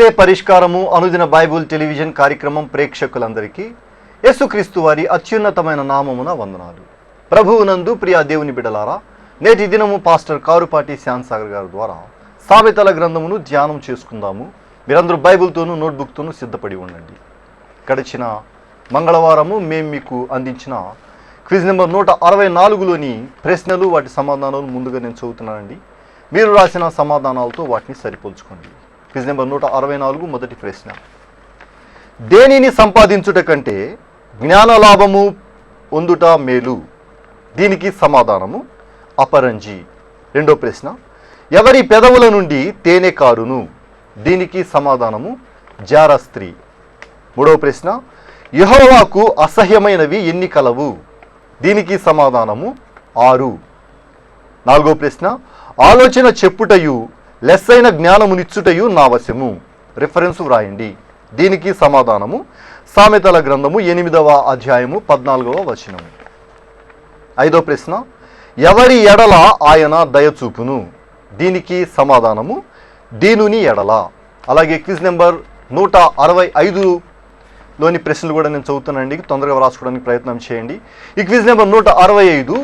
ఏసే పరిష్కారము అనుదిన Bible television కార్యక్రమం ప్రేక్షకులందరికీ యేసుక్రీస్తు వారి అత్యున్నతమైన నామమున వందనాలు. ప్రభువునందు ప్రియ దేవుని బిడ్డలారా, నేటి దినము పాస్టర్ కారుపాటి శ్యాన్సాగర్ గారి ద్వారా సామెతల గ్రంథమును ధ్యానం చేసుకుందాము. మీరందరూ బైబిల్తోనూ నోట్బుక్తోనూ సిద్ధపడి ఉండండి. గడిచిన మంగళవారము మేము మీకు అందించిన క్విజ్ నెంబర్ 164లోని ప్రశ్నలు, వాటి సమాధానాలు ముందుగా నేను చదువుతున్నానండి. మీరు రాసిన సమాధానాలతో వాటిని సరిపోల్చుకోండి. క్విజ్ నెంబర్ 164 మొదటి ప్రశ్న: దేనిని సంపాదించుట కంటే జ్ఞానలాభము పొందుట మేలు? దీనికి సమాధానము అపరంజి. రెండో ప్రశ్న: ఎవరి పెదవుల నుండి తేనె కారును? దీనికి సమాధానము జారస్త్రీ. మూడవ ప్రశ్న: యెహోవాకు అసహ్యమైనవి ఎన్ని కలవు? దీనికి సమాధానము 6. నాలుగో ప్రశ్న: ఆలోచన చెప్పుటయు లెస్సైన జ్ఞానమునిచ్చుటయు నా వశము. రిఫరెన్స్ వ్రాయండి. దీనికి సమాధానము సామెతల గ్రంథము 8వ అధ్యాయము 14వ వచనము. ఐదో ప్రశ్న: ఎవరి ఎడల ఆయన దయచూపును? దీనికి సమాధానము దీనుని ఎడల. అలాగే క్విజ్ నెంబర్ 165లోని ప్రశ్నలు కూడా నేను చదువుతానండి, తొందరగా రాసుకోవడానికి ప్రయత్నం చేయండి. ఈ క్విజ్ నెంబర్ 165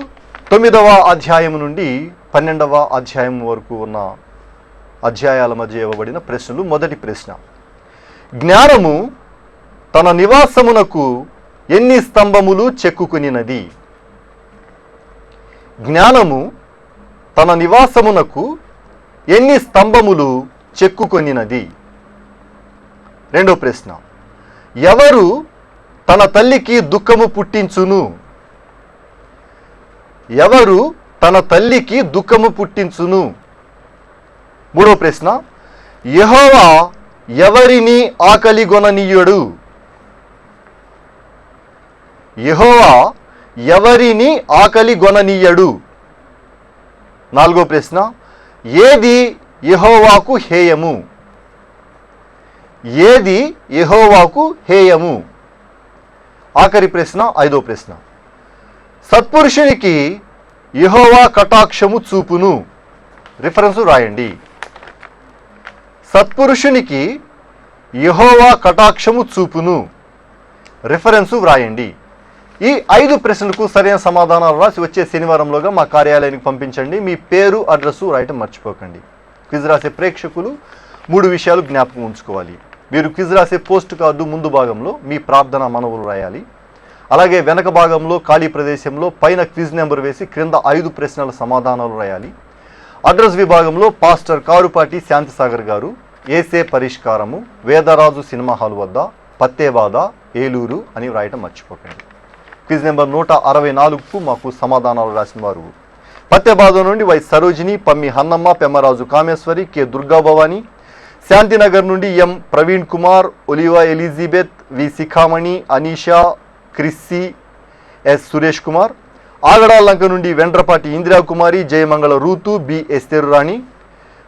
9వ అధ్యాయం నుండి 12వ అధ్యాయం వరకు ఉన్న అధ్యాయాల మధ్య ఇవ్వబడిన ప్రశ్నలు. మొదటి ప్రశ్న: జ్ఞానము తన నివాసమునకు ఎన్ని స్తంభములు చెక్కుకునినది? జ్ఞానము తన నివాసమునకు ఎన్ని స్తంభములు చెక్కుకొనినది? రెండో ప్రశ్న: ఎవరు తన తల్లికి దుఃఖము పుట్టించును? ఎవరు తన తల్లికి దుఃఖము పుట్టించును? మూడో ప్రశ్న: యెహోవా ఎవరిని ఆకలిగొననీయుడు? యెహోవా ఎవరిని ఆకలిగొననీయడు? నాలుగో ప్రశ్న: ఏది యెహోవాకు హేయము? ఏది యెహోవాకు హేయము? ఆఖరి ప్రశ్న, ఐదో ప్రశ్న: సత్పురుషునికి యెహోవా కటాక్షము చూపును. రిఫరెన్స్ రాయండి. సత్పురుషునికి యెహోవా కటాక్షము చూపును. రిఫరెన్స్ వ్రాయండి. ఈ 5 ప్రశ్నలకు సరైన సమాధానాలు రాసి వచ్చే శనివారంలోగా మా కార్యాలయానికి పంపించండి. మీ పేరు, అడ్రస్సు రాయటం మర్చిపోకండి. క్విజ్ రాసే ప్రేక్షకులు 3 విషయాలు జ్ఞాపకం ఉంచుకోవాలి. మీరు క్విజ్ రాసే పోస్ట్ కార్డు ముందు భాగంలో మీ ప్రార్థన మనవులు రాయాలి. అలాగే వెనక భాగంలో ఖాళీ ప్రదేశంలో పైన క్విజ్ నెంబర్ వేసి క్రింద 5 ప్రశ్నల సమాధానాలు రాయాలి. అడ్రస్ విభాగంలో పాస్టర్ కారుపాటి శాంతిసాగర్ గారు, ఏసే పరిష్కారము, వేదరాజు సినిమా హాల్ వద్ద, పత్తేబాద, ఏలూరు అని వ్రాయటం మర్చిపోకండి. క్విజ్ నెంబర్ 164కు మాకు సమాధానాలు రాసిన వారు పత్తేబాద నుండి వై సరోజిని, పమ్మి హన్నమ్మ, పెమ్మరాజు కామేశ్వరి, కె దుర్గాభవాని, శాంతినగర్ నుండి M Praveen Kumar, Oliva Elizabeth, V Shikhamani, Anisha, Chrissy, S Suresh Kumar, Agadalanka నుండి వెండ్రపాటి ఇందిరాకుమారి, జయమంగళ రూతు, బి ఎస్తేరురాణి,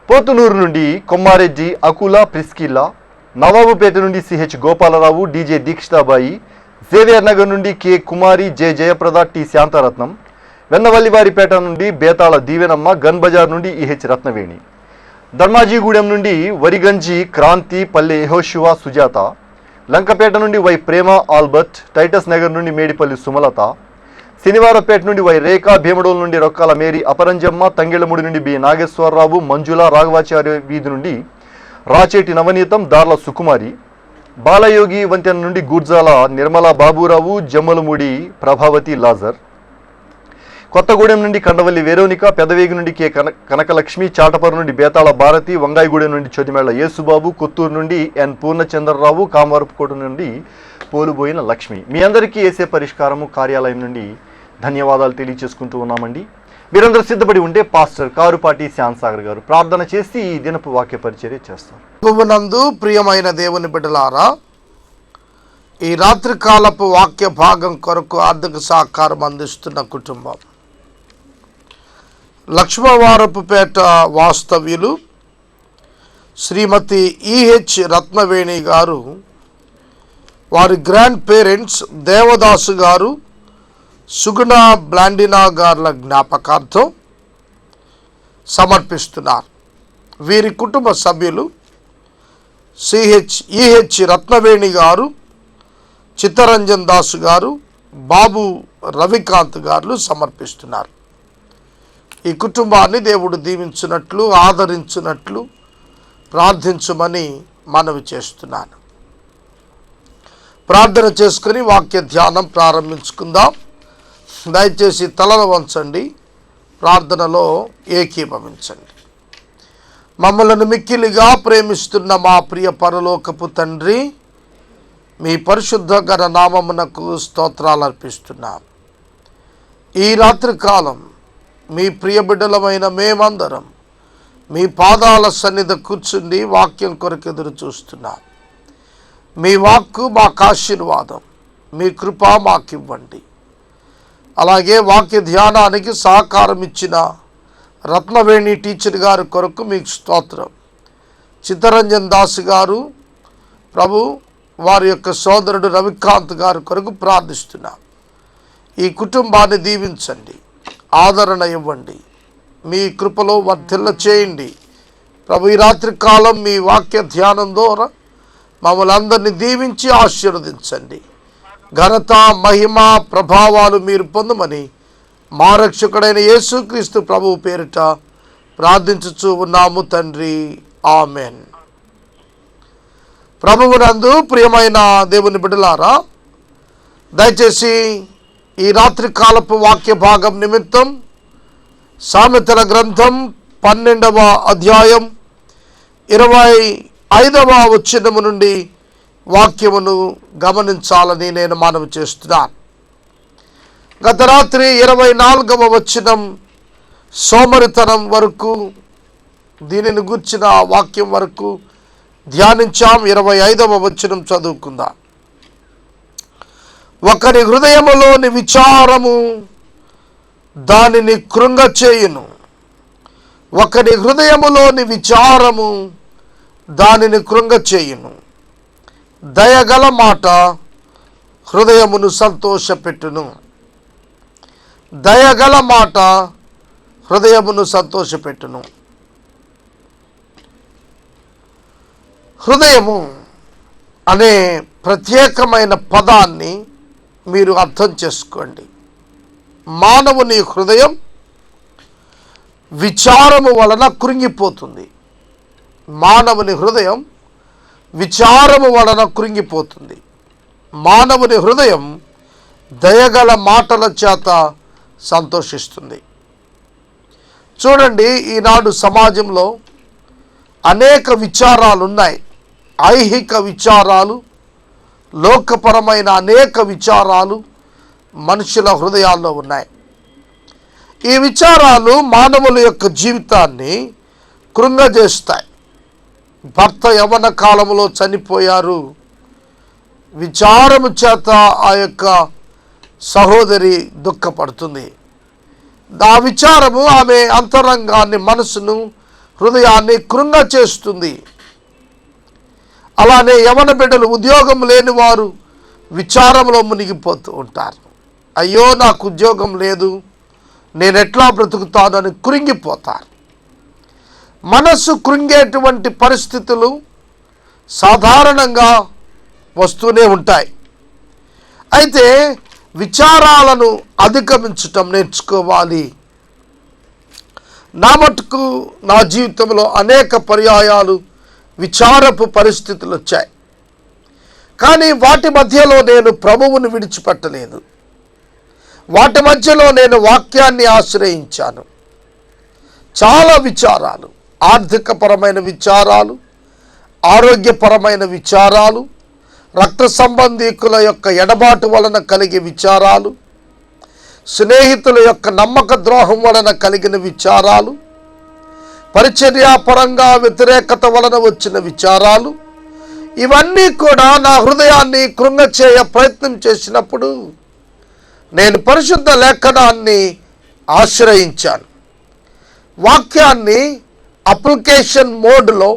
పోతునూరు నుండి కొమ్మారెడ్డి అకుల ప్రిస్కిల్లా, నవాబుపేట నుండి సిహెచ్ గోపాలరావు, డిజే దీక్షితాబాయి, జేవియర్ నగర్ నుండి K Kumari, J Jayaprada, T Shantaratnam, Vennavallivaripeta నుండి బేతాళ దీవెనమ్మ, గన్ బజార్ నుండి ఈహెచ్ రత్నవేణి, ధర్మాజీగూడెం నుండి వరిగంజి క్రాంతి, పల్లె యెహోషువ సుజాత, లంకపేట నుండి వై ప్రేమ ఆల్బర్ట్, టైటస్ నగర్ నుండి మేడిపల్లి సుమలత, శనివారపేట నుండి వై రేఖ, భీమడోల్ నుండి రొక్కాల మేరీ అపరంజమ్మ, తంగెళ్ళముడి నుండి బి నాగేశ్వరరావు, మంజుల, రాఘవాచార్య వీధి నుండి రాచేటి నవనీతం, దార్ల సుకుమారి, బాలయోగి వంతెన నుండి గుర్జాల నిర్మల బాబురావు, జమ్మలమూడి ప్రభావతి లాజర్, కొత్తగూడెం నుండి కండవల్లి వేరోనిక, పెదవేగి నుండి కె కనకలక్ష్మి, చాటపరు నుండి బేతాళ భారతి, వంగాయిగూడెం నుండి చొదిమేళ్ల యేసుబాబు, కొత్తూరు నుండి ఎన్ పూర్ణచంద్రరావు, కామవరపుకోట నుండి పోలుబోయిన లక్ష్మి. మీ అందరికీ ఏసే పరిష్కారము కార్యాలయం నుండి ధన్యవాదాలు తెలియచేసుకుంటూ ఉన్నామండి. మీరందరూ సిద్ధపడి ఉంటే పాస్టర్ కారుపాటి శ్యాన్సాగర్ గారు ప్రార్థన చేసి ఈ దినపు వాక్య పరిచర్య చేస్తారు. ప్రభువునందు ప్రియమైన దేవుని బిడ్డలారా, ఈ రాత్రికాలపు వాక్య భాగం కొరకు ఆర్థిక సహకారం అందిస్తున్న కుటుంబం లక్ష్మవారపుపేట వాస్తవ్యులు శ్రీమతి ఈహెచ్ రత్నవేణి గారు, వారి గ్రాండ్ పేరెంట్స్ దేవదాసు గారు, సుగుణ బ్లాండినా గార్ల జ్ఞాపకార్థం సమర్పిస్తున్నారు. వీరి కుటుంబ సభ్యులు ఈహెచ్ రత్నవేణి గారు, చిత్తరంజన్ దాసు గారు, బాబు రవికాంత్ గారు సమర్పిస్తున్నారు. ఈ కుటుంబాన్ని దేవుడు దీవించినట్లు, ఆదరించినట్లు ప్రార్థించమని మనవి చేస్తున్నాను. ప్రార్థన చేసుకుని వాక్య ధ్యానం ప్రారంభించుకుందాం. దయచేసి తలలు వంచండి, ప్రార్థనలో ఏకీభవించండి. మమ్మలను మిక్కిలిగా ప్రేమిస్తున్న మా ప్రియ పరలోకపు తండ్రి, మీ పరిశుద్ధ ఘన నామమునకు స్తోత్రాలు అర్పిస్తున్నాం. ఈ రాత్రి కాలం మీ ప్రియ బిడ్డలమైన మేమందరం మీ పాదాల సన్నిధి కూర్చుండి వాక్యం కొరకు ఎదురు చూస్తున్నాం. మీ వాక్కు మాకు ఆశీర్వాదం, మీ కృప మాకివ్వండి. అలాగే వాక్య ధ్యానానికి సహకారం ఇచ్చిన రత్నవేణి టీచర్ గారి కొరకు మీకు స్తోత్రం. చిత్తరంజన్ దాస్ గారు ప్రభు, వారి యొక్క సోదరుడు రవికాంత్ గారి కొరకు ప్రార్థిస్తున్నాం. ఈ కుటుంబాన్ని దీవించండి, ఆదరణ ఇవ్వండి, మీ కృపలో వర్ధిల్ల చేయండి. ప్రభు, ఈ రాత్రి కాలం మీ వాక్య ధ్యానం ద్వారా మమ్మల్ని అందరినీ దీవించి ఆశీర్వదించండి. ఘనత, మహిమ, ప్రభావాలు మీరు పొందమని మా రక్షకుడైన యేసుక్రీస్తు ప్రభువు పేరిట ప్రార్థించుచూ ఉన్నాము తండ్రి, ఆమెన్. ప్రభువునందు ప్రియమైన దేవుని బిడ్డలారా, దయచేసి ఈ రాత్రి కాలపు వాక్య భాగం నిమిత్తం సామెతల గ్రంథం 12వ అధ్యాయం 25వ వచనము నుండి వాక్యమును గమనించాలని నేను మనవి చేస్తున్నాను. గత రాత్రి 24వ వచనం సోమరితనం వరకు, దీనిని గూర్చిన వాక్యం వరకు ధ్యానించాం. 25వ వచనం చదువుకుందాం. ఒకరి హృదయములోని విచారము దానిని కృంగచేయును. ఒకరి హృదయములోని విచారము దానిని కృంగచేయును. దయగల మాట హృదయమును సంతోషపెట్టును. దయగల మాట హృదయమును సంతోషపెట్టును. హృదయము అనే ప్రత్యేకమైన పదాన్ని మీరు అర్థం చేసుకోండి. మానవుని హృదయం విచారము వలన కృంగిపోతుంది. మానవుని హృదయం విచారము వలన కృంగిపోతుంది. మానవుని హృదయం దయగల మాటల చేత సంతోషిస్తుంది. చూడండి, ఈనాడు సమాజంలో అనేక విచారాలు ఉన్నాయి. ఐహిక విచారాలు, లోకపరమైన అనేక విచారాలు మనుషుల హృదయాల్లో ఉన్నాయి. ఈ విచారాలు మానవుల యొక్క జీవితాన్ని కృంగజేస్తాయి. భర్త యవ్వన కాలంలో చనిపోయారు, విచారము చేత ఆ యొక్క సహోదరి దుఃఖపడుతుంది. ఆ విచారము ఆమె అంతరంగాన్ని, మనసును, హృదయాన్ని కృంగ చేస్తుంది. అలానే యవన బిడ్డలు, ఉద్యోగం లేని వారు విచారంలో మునిగిపోతూ ఉంటారు. అయ్యో, నాకు ఉద్యోగం లేదు, నేను ఎట్లా బ్రతుకుతానని కృంగిపోతారు. మనసు కృంగేటువంటి పరిస్థితులు సాధారణంగా వస్తూనే ఉంటాయి. అయితే విచారాలను అధిగమించటం నేర్చుకోవాలి. నా మటుకు నా జీవితంలో అనేక పర్యాయాలు విచారపు పరిస్థితులు వచ్చాయి. కానీ వాటి మధ్యలో నేను ప్రభువుని విడిచిపెట్టలేదు. వాటి మధ్యలో నేను వాక్యాన్ని ఆశ్రయించాను. చాలా విచారాలు, ఆర్థికపరమైన విచారాలు, ఆరోగ్యపరమైన విచారాలు, రక్త సంబంధీకుల యొక్క ఎడబాటు వలన కలిగే విచారాలు, స్నేహితుల యొక్క నమ్మక ద్రోహం వలన కలిగిన విచారాలు, పరిచర్యాపరంగా వ్యతిరేకత వలన వచ్చిన విచారాలు, ఇవన్నీ కూడా నా హృదయాన్ని కృంగచేయ ప్రయత్నం చేసినప్పుడు నేను పరిశుద్ధ లేఖనాన్ని ఆశ్రయించాను. వాక్యాన్ని అప్లికేషన్ మోడ్లో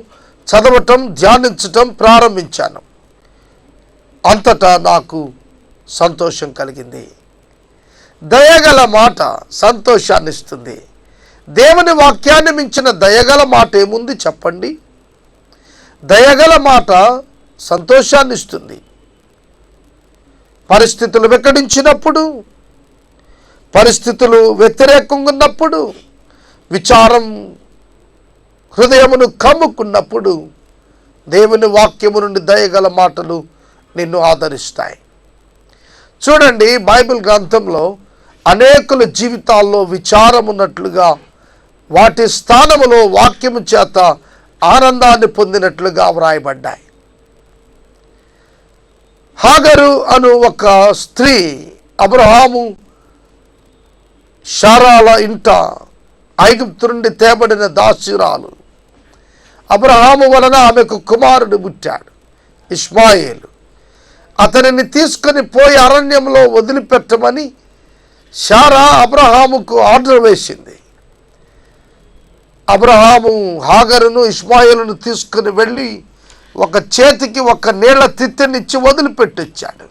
చదవటం, ధ్యానించటం ప్రారంభించాను. అంతటా నాకు సంతోషం కలిగింది. దయగల మాట సంతోషాన్ని ఇస్తుంది. దేవుని వాక్యాన్ని మించిన దయగల మాట ఏముంది చెప్పండి? దయగల మాట సంతోషాన్ని ఇస్తుంది. పరిస్థితులు వికటించినప్పుడు, పరిస్థితులు వ్యతిరేకంగా ఉన్నప్పుడు, విచారం హృదయమును కమ్ముకున్నప్పుడు దేవుని వాక్యము నుండి దయగల మాటలు నిన్ను ఆదరిస్తాయి. చూడండి, బైబిల్ గ్రంథంలో అనేకుల జీవితాల్లో విచారం ఉన్నట్లుగా, వాటి స్థానములో వాక్యము చేత ఆనందాన్ని పొందినట్లుగా వ్రాయబడ్డాయి. హాగరు అను ఒక స్త్రీ అబ్రహాము శారాల ఇంట ఐగుప్తు నుండి తేబడిన దాస్యురాలు. అబ్రహాము వలన ఆమెకు కుమారుడు పుట్టాడు, ఇష్మాయేలు. అతనిని తీసుకొని పోయి అరణ్యంలో వదిలిపెట్టమని శారా అబ్రహాముకు ఆర్డర్ వేసింది. అబ్రహాము హాగరును ఇష్మాయేలును తీసుకుని వెళ్ళి ఒక చేతికి ఒక నీళ్ల తిత్తెనిచ్చి వదిలిపెట్టొచ్చాడు.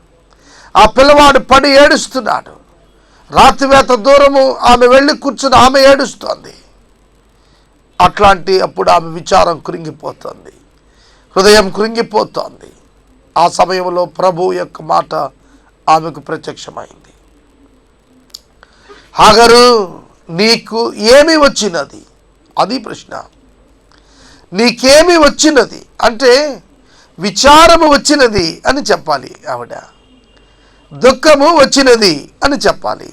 ఆ పిల్లవాడు పడి ఏడుస్తున్నాడు. రాత్రివేత దూరము ఆమె వెళ్ళి కూర్చుని ఆమె ఏడుస్తోంది. అప్పుడు ఆమె విచారం కృంగిపోతుంది, హృదయం కృంగిపోతోంది. ఆ సమయంలో ప్రభువు యొక్క మాట ఆమెకు ప్రత్యక్షమైంది. హాగరు, నీకు ఏమి వచ్చినది? అది ప్రశ్న. నీకేమి వచ్చినది అంటే విచారము వచ్చినది అని చెప్పాలి ఆవిడ. దుఃఖము వచ్చినది అని చెప్పాలి.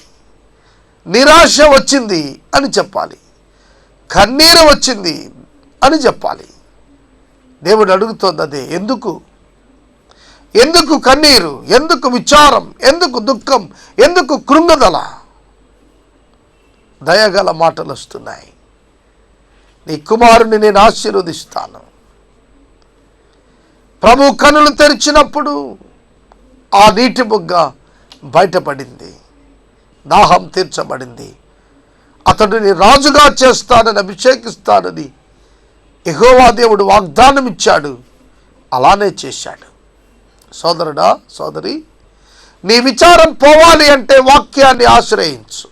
నిరాశ వచ్చింది అని చెప్పాలి. కన్నీరు వచ్చింది అని చెప్పాలి. దేవుడు అడుగుతోంది అదే. ఎందుకు కన్నీరు? ఎందుకు విచారం? ఎందుకు దుఃఖం? ఎందుకు కృంగదల? దయగల మాటలు వస్తున్నాయి. నీ కుమారుని నేను ఆశీర్వదిస్తాను. ప్రభు కనులు తెరిచినప్పుడు ఆ నీటి బుగ్గ బయటపడింది, దాహం తీర్చబడింది. అతడిని రాజుగా చేస్తానని, అభిషేకిస్తానని యెహోవా దేవుడు వాగ్దానం ఇచ్చాడు. అలానే చేశాడు. సోదరుడా, సోదరి, నీ విచారం పోవాలి అంటే వాక్యాన్ని ఆశ్రయించు.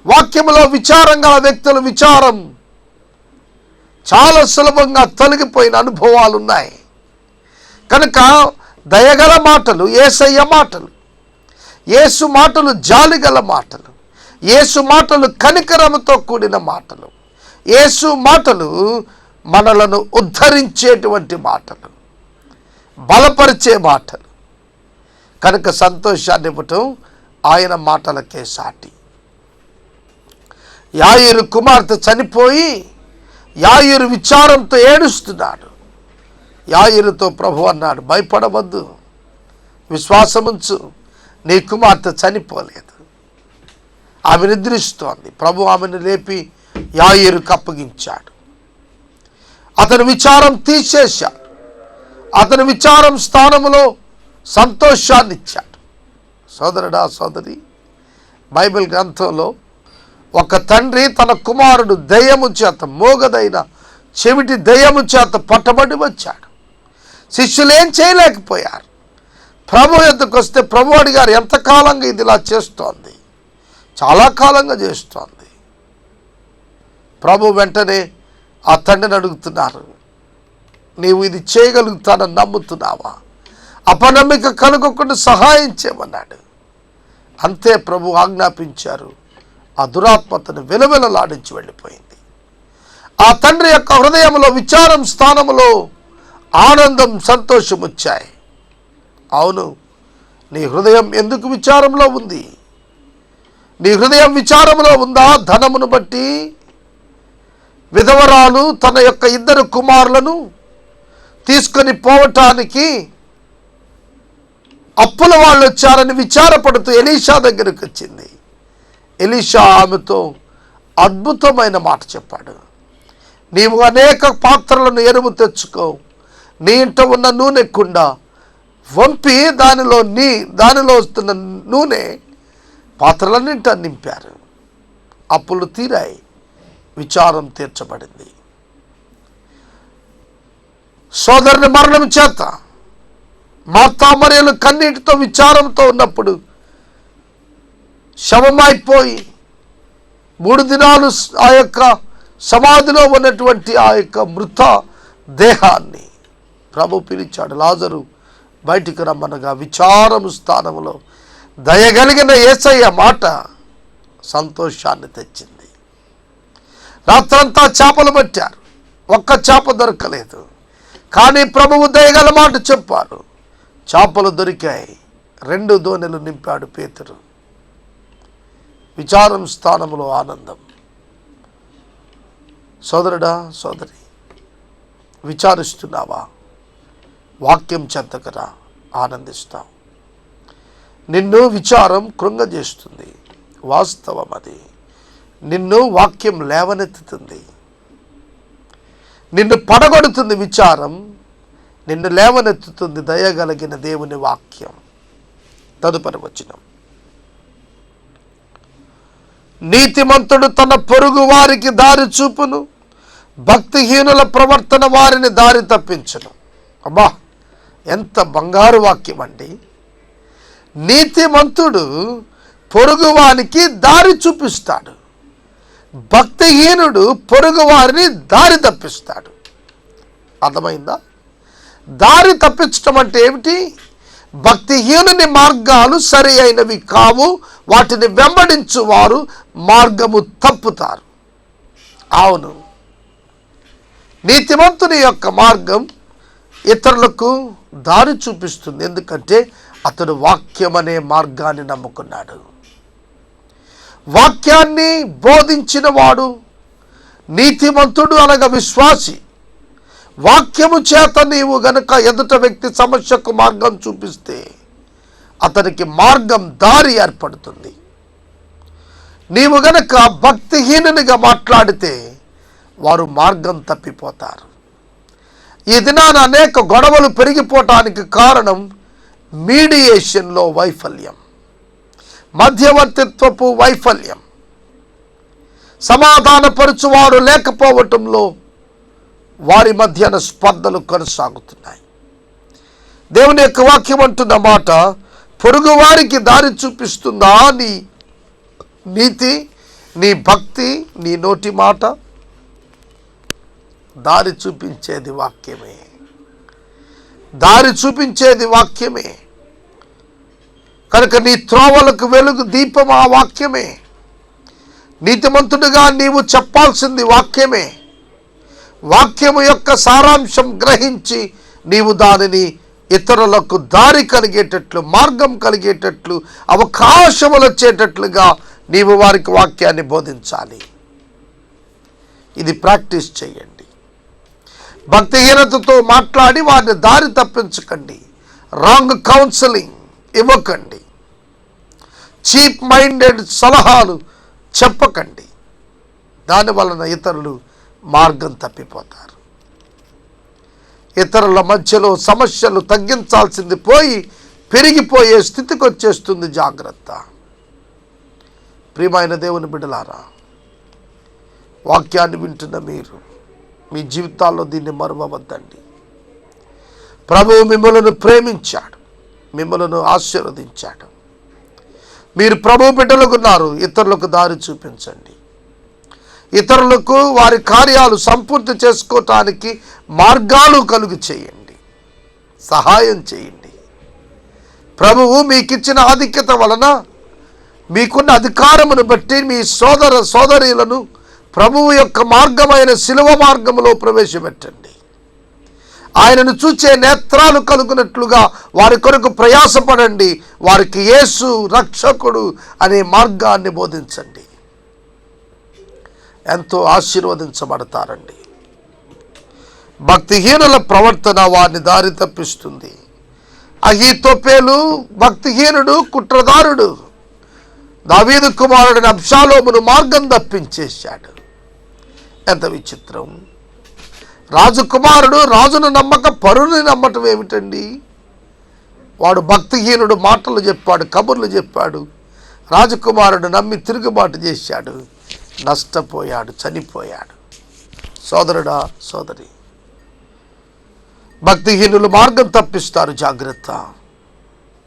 వాక్యములో విచారం గల వ్యక్తుల విచారం చాలా సులభంగా తొలగిపోయిన అనుభవాలు ఉన్నాయి. కనుక దయగల మాటలు యేసయ్య మాటలు, యేసు మాటలు జాలిగల మాటలు, యేసు మాటలు కనికరముతో కూడిన మాటలు, యేసు మాటలు మనలను ఉద్ధరించేటువంటి మాటలు, బలపరిచే మాటలు. కనుక సంతోషాన్ని ఇవ్వటం ఆయన మాటలకే సాటి. యాయీరు కుమార్తె చనిపోయి యాయీరు విచారంతో ఏడుస్తున్నాడు. యాయీరుతో ప్రభు అన్నాడు, భయపడవద్దు, విశ్వాసముంచు, నీ కుమార్తె చనిపోలేదు, ఆమె నిద్రిస్తోంది. ప్రభు ఆమెను లేపి యాయీరుకు అప్పగించాడు. అతని విచారం తీసేశాడు. అతని విచారం స్థానములో సంతోషాన్ని ఇచ్చాడు. సోదరుడా, సోదరి, బైబిల్ గ్రంథంలో ఒక తండ్రి తన కుమారుడు దయ్యము చేత, మోగదైన చెవిటి దయ్యము చేత పట్టబడి వచ్చాడు. శిష్యులు ఏం చేయలేకపోయారు. ప్రభు యొద్దకు వస్తే ప్రభు అడిగారు, ఎంతకాలంగా ఇది ఇలా చేస్తోంది? చాలా కాలంగా చేస్తోంది. ప్రభు వెంటనే ఆ తండ్రిని అడుగుతున్నారు, నీవు ఇది చేయగలుగుతానని నమ్ముతున్నావా? అపనమ్మిక కలుగకుండా సహాయం చేయమన్నాడు. అంతే ప్రభు ఆజ్ఞాపించారు. ఆ దురాత్మతను వెలవెలలాడించి వెళ్ళిపోయింది. ఆ తండ్రి యొక్క హృదయంలో విచారం స్థానంలో ఆనందం, సంతోషం వచ్చాయి. అవును, నీ హృదయం ఎందుకు విచారంలో ఉంది? నీ హృదయం విచారంలో ఉందా? ధనమును బట్టి విధవరాలు తన యొక్క 2 కుమారులను తీసుకొని పోవటానికి అప్పుల వాళ్ళు వచ్చారని విచారపడుతూ ఎలీషా దగ్గరికి వచ్చింది. ఎలీషా ఆమెతో అద్భుతమైన మాట చెప్పాడు. నీవు అనేక పాత్రలను ఎరువు తెచ్చుకో, నీ ఇంట ఉన్న నూనె కుండ వంపి దానిలో వస్తున్న నూనె పాత్రలన్నింట నింపారు. అప్పులు తీరాయి, విచారం తీర్చబడింది. సోదరుని మరణం చేత మార్తా మరియలు కన్నీటితో విచారంతో ఉన్నప్పుడు శవమైపోయి 3 దినాలు ఆ యొక్క సమాధిలో ఉన్నటువంటి ఆ యొక్క మృత దేహాన్ని ప్రభు పిలిచాడు. లాజరు బయటికి రమ్మనగా విచారము స్థానంలో దయగలిగిన యేసయ్య మాట సంతోషాన్ని తెచ్చింది. రాత్రంతా చేపలు పట్టారు, ఒక్క చేప దొరకలేదు. కానీ ప్రభువు దయగల మాట చెప్పారు, చేపలు దొరికాయి. 2 దోణెలు నింపాడు పేతురు. విచారం స్థానంలో ఆనందం. సోదరుడా, సోదరి, విచారిస్తున్నావా? వాక్యం చెంతకరా, ఆనందిస్తావు. నిన్ను విచారం కృంగజేస్తుంది, వాస్తవం అది. నిన్ను వాక్యం లేవనెత్తుతుంది, నిన్ను పడగొడుతుంది. విచారం నిన్ను లేవనెత్తుతుంది దయగలిగిన దేవుని వాక్యం. తదుపరి వచనం, నీతిమంతుడు తన పొరుగు వారికి దారి చూపును, భక్తిహీనుల ప్రవర్తన వారిని దారి తప్పించును. అబ్బా, ఎంత బంగారు వాక్యం అండి. నీతిమంతుడు పొరుగువానికి దారి చూపిస్తాడు, భక్తిహీనుడు పొరుగు వారిని దారి తప్పిస్తాడు. అర్థమైందా? దారి తప్పించడం అంటే ఏమిటి? భక్తిహీనుని మార్గాలు సరి అయినవి కావు, వాటిని వెంబడించు వారు మార్గము తప్పుతారు. అవును, నీతిమంతుని యొక్క మార్గం ఇతరులకు దారి చూపిస్తుంది. ఎందుకంటే అతడు వాక్యం అనే మార్గాన్ని నమ్ముకున్నాడు. వాక్యాన్ని బోధించిన వాడు నీతిమంతుడు అనగా విశ్వాసి. వాక్యము చేత నీవు గనుక ఎదుట వ్యక్తి సమస్యకు మార్గం చూపిస్తే అతనికి మార్గం దారి ఏర్పడుతుంది. నీవు గనుక భక్తిహీనునిగా మాట్లాడితే వారు మార్గం తప్పిపోతారు. ఈ దినాన అనేక గొడవలు పెరిగిపోవటానికి కారణం మీడియేషన్లో వైఫల్యం, మధ్యవర్తిత్వపు వైఫల్యం, సమాధానపరచువారు లేకపోవటంలో వారి మధ్యన స్పర్ధలు కొనసాగుతున్నాయి. దేవుని యొక్క వాక్యం అంటున్న మాట, పొరుగు వారికి దారి చూపిస్తుందా నీ నీతి, నీ భక్తి, నీ నోటి మాట? దారి చూపించేది వాక్యమే, దారి చూపించేది వాక్యమే. కనుక నీ త్రోవలకు వెలుగు దీపం ఆ వాక్యమే. నీతిమంతుడిగా నీవు చెప్పాల్సింది వాక్యమే. వాక్యము యొక్క సారాంశం గ్రహించి నీవు దానిని ఇతరులకు దారి కలిగేటట్లు, మార్గం కలిగేటట్లు, అవకాశములు వచ్చేటట్లుగా నీవు వారికి వాక్యాన్ని బోధించాలి. ఇది ప్రాక్టీస్ చేయండి. భక్తిహీనతతో మాట్లాడి వారిని దారి తప్పించకండి. రాంగ్ కౌన్సిలింగ్ ఇవ్వకండి. చీప్ మైండెడ్ సలహాలు చెప్పకండి. దానివలన ఇతరులు మార్గం తప్పిపోతారు. ఇతరుల మధ్యలో సమస్యలు తగ్గించాల్సింది పోయి పెరిగిపోయే స్థితికి వచ్చేస్తుంది. జాగ్రత్త. ప్రియమైన దేవుని బిడ్డలారా, వాక్యాన్ని వింటున్న మీరు మీ జీవితాల్లో దీన్ని మరువవద్దండి. ప్రభువు మిమ్మలను ప్రేమించాడు, మిమ్మలను ఆశీర్వదించాడు. మీరు ప్రభు బిడ్డలుగున్నారు. ఇతరులకు దారి చూపించండి. ఇతరులకు వారి కార్యాలు సంపూర్తి చేసుకోవటానికి మార్గాలు కలుగు చేయండి, సహాయం చేయండి. ప్రభువు మీకిచ్చిన ఆధిక్యత వలన, మీకున్న అధికారమును బట్టి మీ సోదర సోదరీలను ప్రభువు యొక్క మార్గమైన శిలువ మార్గములో ప్రవేశపెట్టండి. ఆయనను చూచే నేత్రాలు కలుగునట్లుగా వారి కొరకు ప్రయాసపడండి. వారికి యేసు రక్షకుడు అనే మార్గాన్ని బోధించండి. ఎంతో ఆశీర్వదించబడతారండి. భక్తిహీనుల ప్రవర్తన వారిని దారి తప్పిస్తుంది. అహీతోపేలు భక్తిహీనుడు, కుట్రదారుడు. దావీదు కుమారుడిని అబ్షాలోమును మార్గం తప్పించేశాడు. ఎంత విచిత్రం! రాజకుమారుడు రాజును నమ్మక పరుని నమ్మటం ఏమిటండి? వాడు భక్తిహీనుడు, మాటలు చెప్పాడు, కబుర్లు చెప్పాడు. రాజకుమారుడు నమ్మి తిరుగుబాటు చేశాడు, నష్టపోయాడు, చనిపోయాడు. సోదరుడా, సోదరి, భక్తిహీనులు మార్గం తప్పిస్తారు. జాగ్రత్త.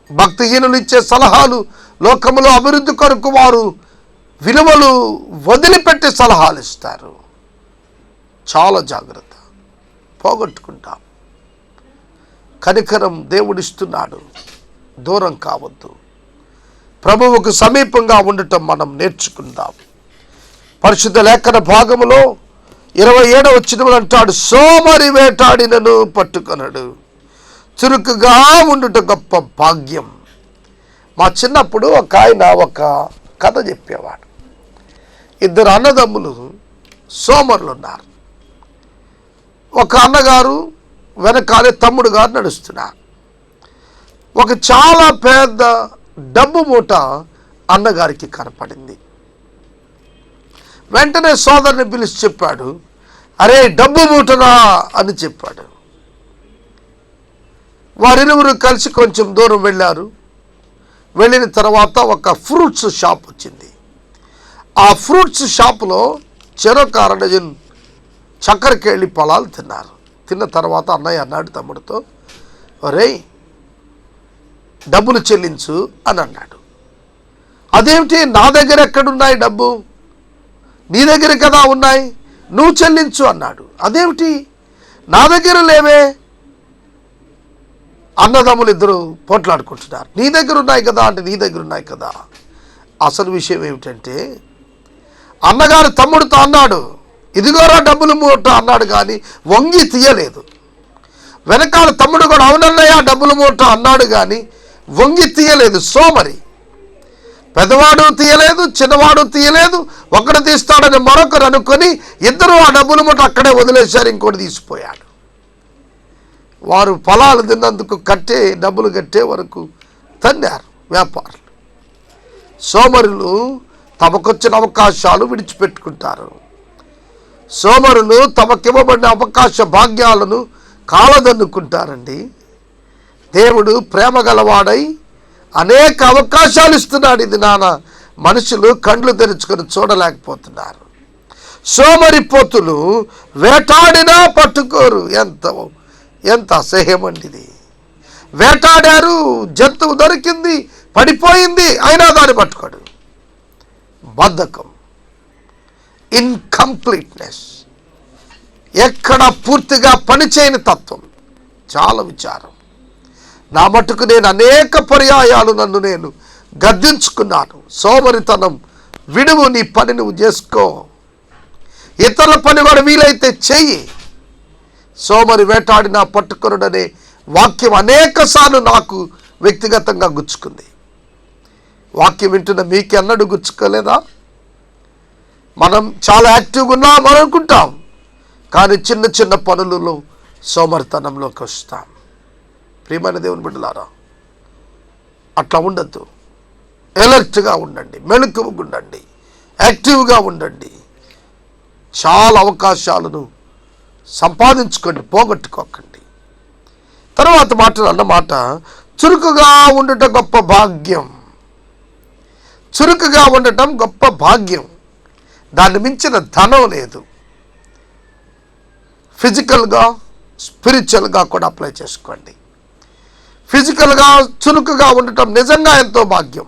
భక్తిహీనులు ఇచ్చే సలహాలు లోకములో అభివృద్ధి కొరకు వారు విలువలు వదిలిపెట్టి సలహాలు ఇస్తారు. చాలా జాగ్రత్త. పోగొట్టుకుంటాం. కనికరం దేవుడిస్తున్నాడు, దూరం కావద్దు. ప్రభువుకు సమీపంగా ఉండటం మనం నేర్చుకుందాం. పరిశుద్ధ లేఖన భాగములో 27వ వచనములో అంటాడు, సోమరి వేటాడినను పట్టుకొనడు, చురుకుగా ఉండుట గొప్ప భాగ్యం. మా చిన్నప్పుడు ఒక ఆయన ఒక కథ చెప్పేవాడు. 2 అన్నదమ్ములు సోమరులు ఉన్నారు. ఒక అన్నగారు వెనకాలే తమ్ముడు గారు నడుస్తున్నారు. ఒక చాలా పెద్ద డబ్బు మూట అన్నగారికి కనపడింది. వెంటనే సోదరుని పిలిచి చెప్పాడు, అరే డబ్బు మూటనా అని చెప్పాడు. వారిరువురు కలిసి కొంచెం దూరం వెళ్ళారు. వెళ్ళిన తర్వాత ఒక ఫ్రూట్స్ షాప్ వచ్చింది. ఆ ఫ్రూట్స్ షాపులో చెరొక 1 డజన్ చక్కెరకేళి పొలాలు తిన్నారు. తిన్న తర్వాత అన్నయ్య అన్నాడు తమ్ముడితో, ఒరేయ్ డబ్బులు చెల్లించు అని అన్నాడు. అదేమిటి, నా దగ్గర ఎక్కడున్నాయి డబ్బు, నీ దగ్గర కదా ఉన్నాయి, నువ్వు చెల్లించు అన్నాడు. అదేమిటి, నా దగ్గర లేవే. అన్నదమ్ములు ఇద్దరు పోట్లాడుకుంటున్నారు. నీ దగ్గర ఉన్నాయి కదా అంటే నీ దగ్గర ఉన్నాయి కదా. అసలు విషయం ఏమిటంటే, అన్నగారు తమ్ముడితో అన్నాడు, ఇదిగోరా డబ్బులు మూట అన్నాడు, కానీ వంగి తీయలేదు. వెనకాల తమ్ముడు కూడా అవునన్నయ్య డబ్బులు మూట అన్నాడు, కానీ వంగి తీయలేదు. సోమరి. పెద్దవాడు తీయలేదు, చిన్నవాడు తీయలేదు. ఒకడు తీస్తాడని మరొకరు అనుకొని ఇద్దరు ఆ డబ్బులు మూట అక్కడే వదిలేశారు. ఇంకోటి తీసిపోయాడు. వారు పొలాలు తిన్నందుకు డబ్బులు కట్టే వరకు తన్నారు వ్యాపారులు. సోమరులు తమకొచ్చిన అవకాశాలు విడిచిపెట్టుకుంటారు. సోమరులు తమకివ్వబడిన అవకాశ భాగ్యాలను కాలదన్నుకుంటారండి. దేవుడు ప్రేమ గలవాడై అనేక అవకాశాలు ఇస్తున్నాడు. ఇది మనుషులు కండ్లు తెరుచుకొని చూడలేకపోతున్నారు. సోమరిపోతులు వేటాడినా పట్టుకోరు. ఎంత అసహ్యమండి ఇది. వేటాడారు, జంతువు దొరికింది, పడిపోయింది, అయినా దాన్ని పట్టుకోడు. బద్ధకం, ఇన్కంప్లీట్నెస్, ఎక్కడ పూర్తిగా పనిచేయని తత్వం. చాలా విచారం. నా మటుకు నేను అనేక పర్యాయాలు నన్ను నేను గద్దించుకున్నాను. సోమరితనం విడువు, నీ పని నువ్వు చేసుకో, ఇతరుల పని కూడా వీలైతే చెయ్యి. సోమరి వేటాడినా పట్టుకొనుడనే వాక్యం అనేక సార్లు నాకు వ్యక్తిగతంగా గుచ్చుకుంది. వాక్యం వింటున్న మీకెన్నడూ గుచ్చుకోలేదా? మనం చాలా యాక్టివ్గా ఉన్నాం అనుకుంటాం, కానీ చిన్న చిన్న పనులలో సోమరితనంలోకి వస్తాం. ప్రియమైన దేవుని బిడ్డలారా, అట్లా ఉండద్దు. ఎలర్ట్గా ఉండండి, మెలకువగా ఉండండి, యాక్టివ్గా ఉండండి. చాలా అవకాశాలను సంపాదించుకోండి, పోగొట్టుకోకండి. తర్వాత అన్నమాట చురుకుగా ఉండటం గొప్ప భాగ్యం. చురుకుగా ఉండటం గొప్ప భాగ్యం. దాన్ని మించిన ధనం లేదు. ఫిజికల్గా, స్పిరిచువల్గా కూడా అప్లై చేసుకోండి. ఫిజికల్గా చురుకుగా ఉండటం నిజంగా ఎంతో భాగ్యం.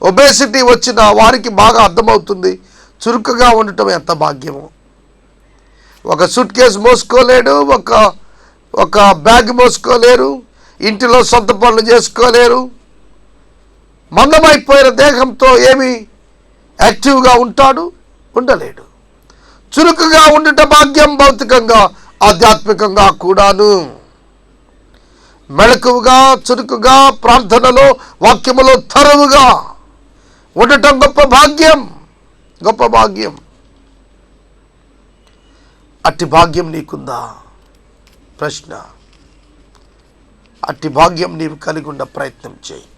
ఒబేసిటీ వచ్చిన వారికి బాగా అర్థమవుతుంది చురుకుగా ఉండటం ఎంత భాగ్యమో. ఒక సూట్ కేసు మోసుకోలేడు, ఒక బ్యాగ్ మోసుకోలేరు, ఇంటిలో సొంత పనులు చేసుకోలేరు. మందమైపోయిన దేహంతో ఏమి యాక్టివ్గా ఉంటాడు? ఉండలేడు. చురుకుగా ఉండట భాగ్యం, భౌతికంగా ఆధ్యాత్మికంగా కూడాను. మెళకువగా, చురుకుగా, ప్రార్థనలో, వాక్యములో తరువుగా ఉండటం గొప్ప భాగ్యం, గొప్ప భాగ్యం. అట్టి భాగ్యం నీకుందా? ప్రశ్న. అట్టి భాగ్యం నీవు కలిగి ఉండ ప్రయత్నం చేయి.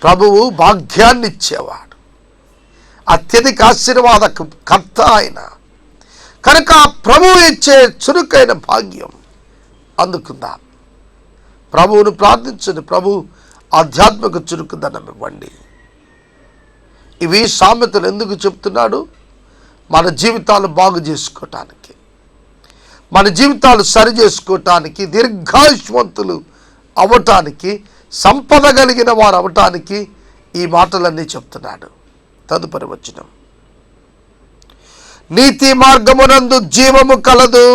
ప్రభువు భాగ్యాన్ని ఇచ్చేవాడు, అత్యధిక ఆశీర్వాద కర్త ఆయన. కనుక ప్రభువు ఇచ్చే చురుకైన భాగ్యం అందుకుందాం. ప్రభువును ప్రార్థించండి, ప్రభు ఆధ్యాత్మిక చురుకుదనం ఇవ్వండి. ఇవి సామెతలు ఎందుకు చెప్తున్నాడు? మన జీవితాలు బాగు చేసుకోవటానికి, మన జీవితాలు సరి చేసుకోవటానికి, దీర్ఘాయుష్మంతులు అవ్వటానికి, సంపద కలిగిన వారు అవ్వటానికి ఈ మాటలన్నీ చెప్తున్నాడు. తదుపరి వచనం, నీతి మార్గమునందు జీవము కలదు,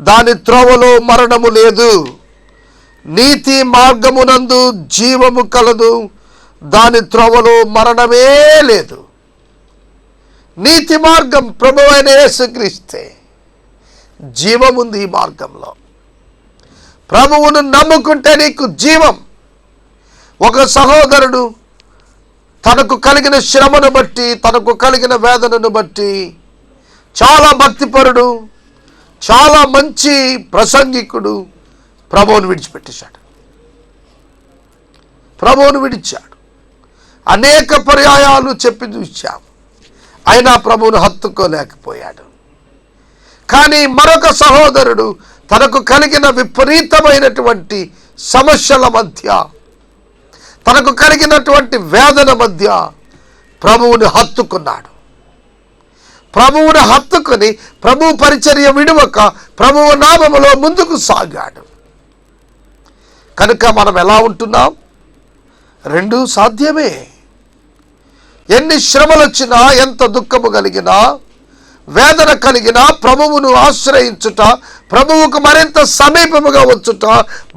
దాని త్రోవలో మరణము లేదు. నీతి మార్గమునందు జీవము కలదు, దాని త్రోవలో మరణమే లేదు. నీతి మార్గం ప్రభువైన యేసుక్రీస్తే. జీవముంది ఈ మార్గంలో. ప్రభువును నమ్ముకుంటే నీకు జీవం. ఒక సహోదరుడు తనకు కలిగిన శ్రమను బట్టి, తనకు కలిగిన వేదనను బట్టి చాలా భక్తిపరుడు, చాలా మంచి ప్రసంగికుడు ప్రభువును విడిచిపెట్టేశాడు. ప్రభువును విడిచాడు. అనేక పర్యాయాలు చెప్పి చూశాం, అయినా ప్రభువును హత్తుకోలేకపోయాడు. కానీ మరొక సహోదరుడు తనకు కలిగిన విపరీతమైనటువంటి సమస్యల మధ్య, తనకు కలిగినటువంటి వేదన మధ్య ప్రభువుని హత్తుకున్నాడు. ప్రభువుని హత్తుకుని ప్రభు పరిచర్య విడువక ప్రభువు నామములో ముందుకు సాగాడు. కనుక మనం ఎలా ఉంటున్నాం? రెండూ సాధ్యమే. ఎన్ని శ్రమలు వచ్చినా, ఎంత దుఃఖము కలిగినా, వేదన కలిగినా ప్రభువును ఆశ్రయించుట, ప్రభువుకు మరింత సమీపముగా వచ్చుట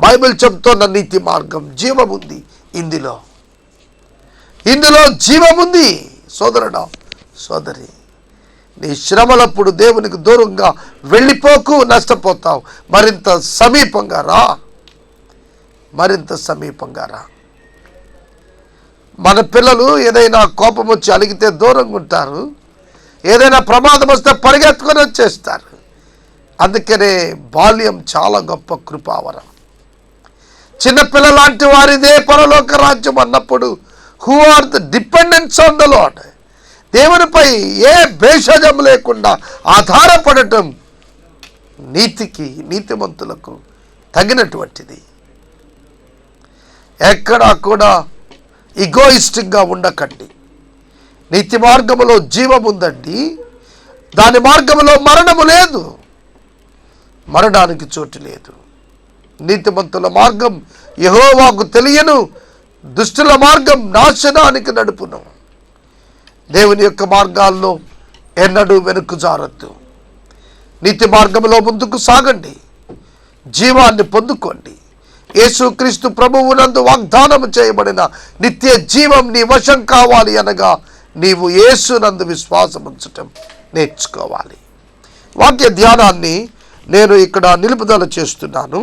బైబిల్ చెబుతున్న నీతి మార్గం. జీవముంది ఇందులో జీవముంది. సోదరుడా, సోదరి, నీ శ్రమలప్పుడు దేవునికి దూరంగా వెళ్ళిపోకు, నష్టపోతావు. మరింత సమీపంగా రా. మన పిల్లలు ఏదైనా కోపం వచ్చి అలిగితే దూరంగా ఉంటారు, ఏదైనా ప్రమాదం వస్తే పరిగెత్తుకొని వచ్చేస్తారు. అందుకనే బాల్యం చాలా గొప్ప కృపావరం. చిన్నపిల్లలాంటి వారిదే పరలోక రాజ్యం అన్నప్పుడు who are the dependence on the Lord, దేవునిపై ఏ భేషజం లేకుండా ఆధారపడటం నీతిమంతులకు తగినటువంటిది. ఎక్కడా కూడా ఇగోయిస్టిక్గా ఉండకండి. నీతి మార్గములో జీవం ఉందండి, దాని మార్గములో మరణము లేదు, మరణానికి చోటు లేదు. నీతిమంతుల మార్గం యెహోవాకు తెలియను, దుష్టుల మార్గం నాశనానికి నడుపును. దేవుని యొక్క మార్గాల్లో ఎన్నడూ వెనుక జారద్దు. నీతి మార్గంలో ముందుకు సాగండి, జీవాన్ని పొందుకోండి. యేసుక్రీస్తు ప్రభువునందు వాగ్దానం చేయబడిన నిత్య జీవం నీ వశం కావాలి అనగా నీవు యేసునందు విశ్వాసం ఉంచటం నేర్చుకోవాలి. వాక్య ధ్యానాన్ని నేను ఇక్కడ నిలుపుదల చేస్తున్నాను.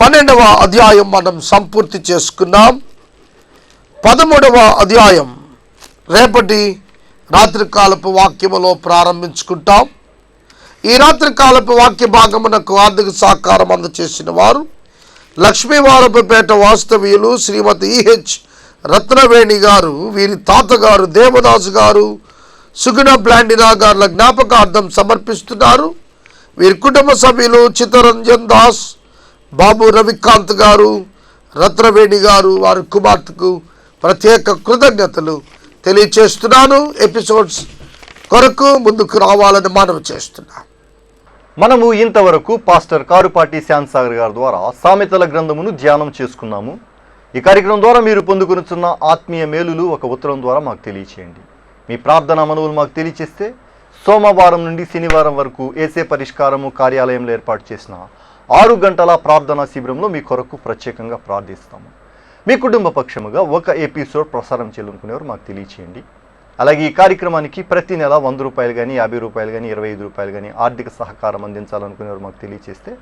12వ అధ్యాయం మనం సంపూర్తి చేసుకున్నాం. 13వ అధ్యాయం రేపటి రాత్రికాలపు వాక్యములో ప్రారంభించుకుంటాం. ఈ రాత్రికాలపు వాక్య భాగమునకు ఆర్థిక సహకారం అందచేసిన వారు లక్ష్మీవారపుపేట వాస్తవ్యులు శ్రీమతి ఈహెచ్ రత్నవేణి గారు, వీరి తాతగారు దేవదాసు గారు, సుగుణ బ్లాండినా గారుల జ్ఞాపకార్థం సమర్పిస్తున్నారు. వీరి కుటుంబ సభ్యులు చిత్తరంజన్ దాస్, బాబు రవికాంత్ గారు, రత్నవేణి గారు, వారి కుమార్తెకు ప్రత్యేక కృతజ్ఞతలు తెలియచేస్తున్నాను. ఎపిసోడ్స్ కొరకు ముందుకు రావాలని మనవి చేస్తున్నాను. మనము ఇంతవరకు పాస్టర్ కారుపాటి శాంతసాగర్ గారి ద్వారా సామెతల గ్రంథమును ధ్యానం చేసుకున్నాము. ఈ కార్యక్రమం ద్వారా మీరు పొందుకొనుచున్న ఆత్మీయ మేలులు ఒక ఉత్తరం ద్వారా మాకు తెలియచేయండి. మీ ప్రార్థనా మనవులు మాకు తెలియచేస్తే సోమవారం నుండి శనివారం వరకు ఏసే పరిష్కారము కార్యాలయంలో ఏర్పాటు చేసిన 6 గంటల ప్రార్థనా శిబిరంలో మీ కొరకు ప్రత్యేకంగా ప్రార్థిస్తాము. మీ కుటుంబ పక్షముగా ఒక ఎపిసోడ్ ప్రసారం చేయాలనుకునేవారు మాకు తెలియచేయండి. అలాగే ఈ కార్యక్రమానికి ప్రతి నెల 100 రూపాయలు కానీ, 50 రూపాయలు కానీ, 25 రూపాయలు కానీ ఆర్థిక సహకారం అందించాలనుకునేవారు మాకు తెలియచేస్తే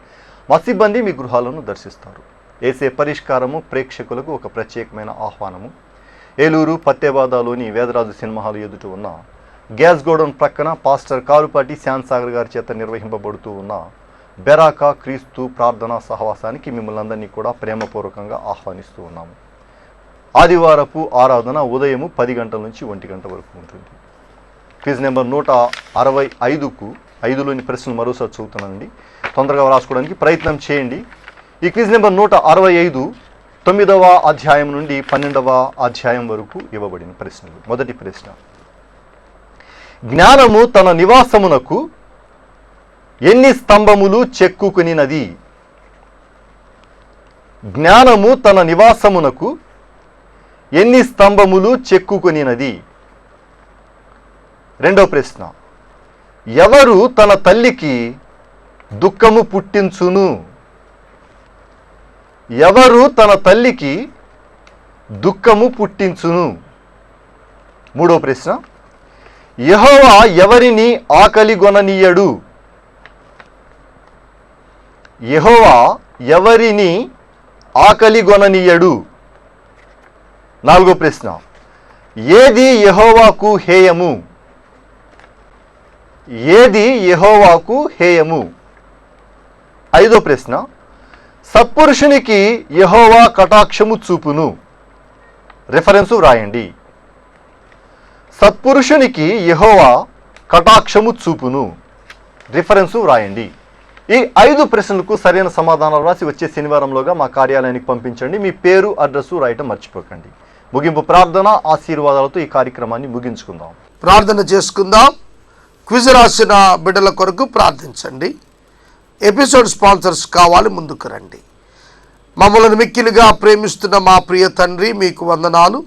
మా సిబ్బంది మీ గృహాలను దర్శిస్తారు. ఏసే పరిష్కారము ప్రేక్షకులకు ఒక ప్రత్యేకమైన ఆహ్వానము. ఏలూరు పత్తేబాదాలోని వేదరాజు సినిమా హాల్ ఎదుట ఉన్న గ్యాస్ గోడౌన్ ప్రక్కన పాస్టర్ కారుపాటి శాంతసాగర్ గారి చేత నిర్వహింపబడుతూ ఉన్న బెరాకా క్రీస్తు ప్రార్థనా సహవాసానికి మిమ్మల్ని అందరినీ కూడా ప్రేమపూర్వకంగా ఆహ్వానిస్తూ ఉన్నాము. ఆదివారపు ఆరాధన ఉదయం 10 గంటల నుంచి 1 గంట వరకు ఉంటుంది. క్విజ్ నెంబర్ 165కు 5లోని ప్రశ్నలు మరోసారి చదువుతున్నానండి, తొందరగా రాసుకోవడానికి ప్రయత్నం చేయండి. ఈ క్విజ్ నెంబర్ 165 9వ అధ్యాయం నుండి 12వ అధ్యాయం వరకు ఇవ్వబడిన ప్రశ్నలు. మొదటి ప్రశ్న, జ్ఞానము తన నివాసమునకు ఎన్ని స్తంభములు చెక్కుకునినది? జ్ఞానము తన నివాసమునకు ఎన్ని స్తంభములు చెక్కుకునినది? రెండో ప్రశ్న, ఎవరు తన తల్లికి దుఃఖము పుట్టించును? ఎవరు తన తల్లికి దుఃఖము పుట్టించును? మూడో ప్రశ్న, యెహోవా ఎవరిని ఆకలిగొననీయడు? యెహోవా ఎవరిని ఆకలిగొననీయడు? నాలుగో ప్రశ్న, ఏది యెహోవాకు హేయము? ఏది యెహోవాకు హేయము? ఐదో ప్రశ్న, సత్పురుషునికి యెహోవా కటాక్షము చూపును. రిఫరెన్సు వ్రాయండి. సత్పురుషునికి యెహోవా కటాక్షము చూపును. రిఫరెన్సు వ్రాయండి. ఈ 5 ప్రశ్నలకు సరైన సమాధానాలు రాసి వచ్చే శనివారంలోగా మా కార్యాలయానికి పంపించండి. మీ పేరు, అడ్రస్సు రాయటం మర్చిపోకండి. ముగింపు ప్రార్థన ఆశీర్వాదాలతో ఈ కార్యక్రమాన్ని ముగించుకుందాం. ప్రార్థన చేసుకుందాం. క్విజ్ రాసిన బిడ్డల కొరకు ప్రార్థించండి. ఎపిసోడ్ స్పాన్సర్స్ కావాలి, ముందుకు రండి. మమ్మల్ని మిక్కిలిగా ప్రేమిస్తున్న మా ప్రియ తండ్రి, మీకు వందనాలు.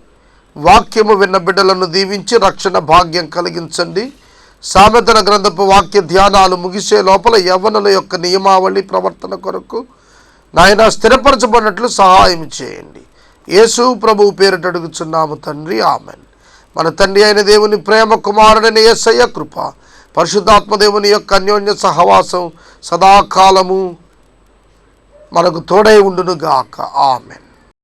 వాక్యము విన్న బిడ్డలను దీవించి రక్షణ భాగ్యం కలిగించండి. సామెతల గ్రంథపు వాక్య ధ్యానాలు ముగిసే లోపల యవ్వనుల యొక్క నియమావళి ప్రవర్తన కొరకు నాయన స్థిరపరచబడినట్లు సహాయం చేయండి. యేసు ప్రభువు పేరిట అడుగుచున్నాము తండ్రి, ఆమెన్. మన తండ్రి అయిన దేవుని ప్రేమ, కుమారుడైన యేసయ్య కృప, పరిశుద్ధాత్మ దేవుని యొక్క అన్యోన్య సహవాసం సదాకాలము మనకు తోడై ఉండును గాక. ఆమెన్.